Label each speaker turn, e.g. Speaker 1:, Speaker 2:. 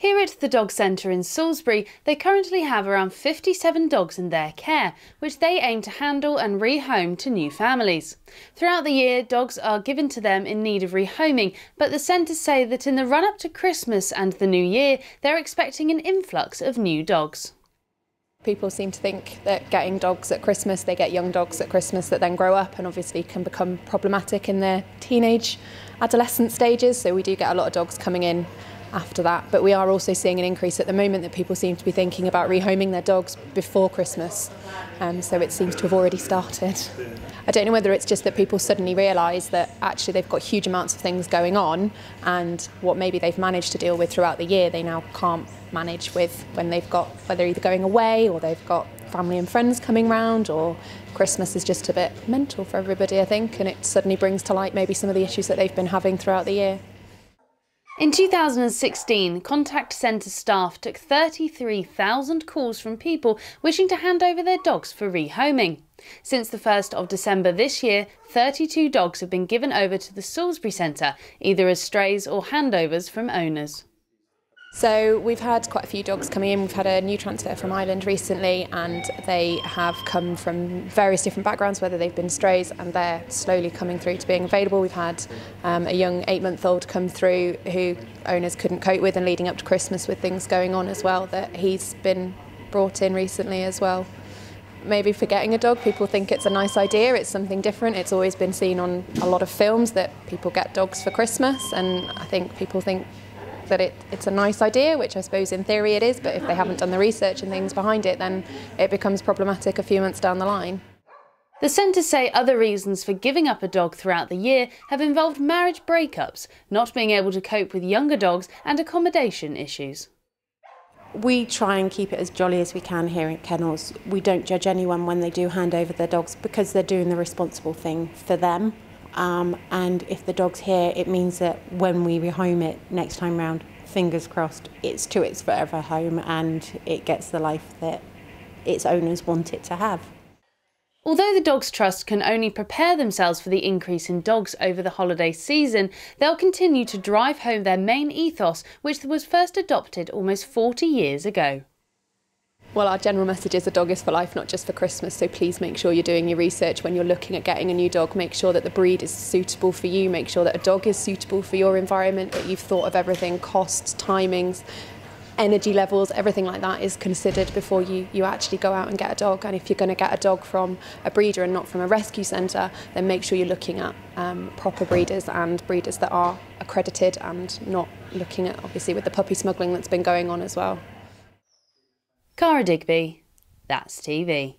Speaker 1: Here at the dog centre in Salisbury, they currently have around 57 dogs in their care, which they aim to handle and rehome to new families. Throughout the year, dogs are given to them in need of rehoming, but the centres say that in the run-up to Christmas and the New Year, they're expecting an influx of new dogs.
Speaker 2: People seem to think that getting dogs at Christmas, they get young dogs at Christmas that then grow up and obviously can become problematic in their teenage, adolescent stages. So we do get a lot of dogs coming in after that, but we are also seeing an increase at the moment that people seem to be thinking about rehoming their dogs before Christmas, so it seems to have already started. I don't know whether it's just that people suddenly realise that actually they've got huge amounts of things going on, and what maybe they've managed to deal with throughout the year they now can't manage with when they've got, whether either going away or they've got family and friends coming round, or Christmas is just a bit mental for everybody, I think, and it suddenly brings to light maybe some of the issues that they've been having throughout the year.
Speaker 1: In 2016, contact centre staff took 33,000 calls from people wishing to hand over their dogs for rehoming. Since the 1st of December this year, 32 dogs have been given over to the Salisbury centre, either as strays or handovers from owners.
Speaker 2: So we've had quite a few dogs coming in. We've had a new transfer from Ireland recently, and they have come from various different backgrounds, whether they've been strays, and they're slowly coming through to being available. We've had a young 8-month-old come through who owners couldn't cope with, and leading up to Christmas with things going on as well, that he's been brought in recently as well. Maybe for getting a dog, people think it's a nice idea, it's something different. It's always been seen on a lot of films that people get dogs for Christmas, and I think people think that it's a nice idea, which I suppose in theory it is, but if they haven't done the research and things behind it, then it becomes problematic a few months down the line.
Speaker 1: The centre say other reasons for giving up a dog throughout the year have involved marriage breakups, not being able to cope with younger dogs, and accommodation issues.
Speaker 3: We try and keep it as jolly as we can here at Kennels. We don't judge anyone when they do hand over their dogs, because they're doing the responsible thing for them. And if the dog's here, it means that when we rehome it next time round, fingers crossed, it's to its forever home and it gets the life that its owners want it to have.
Speaker 1: Although the Dogs Trust can only prepare themselves for the increase in dogs over the holiday season, they'll continue to drive home their main ethos, which was first adopted almost 40 years ago.
Speaker 2: Well, our general message is a dog is for life, not just for Christmas, so please make sure you're doing your research when you're looking at getting a new dog. Make sure that the breed is suitable for you, make sure that a dog is suitable for your environment, that you've thought of everything, costs, timings, energy levels, everything like that is considered before you actually go out and get a dog. And if you're going to get a dog from a breeder and not from a rescue centre, then make sure you're looking at proper breeders and breeders that are accredited, and not looking at, obviously, with the puppy smuggling that's been going on as well.
Speaker 1: Kara Digby, That's TV.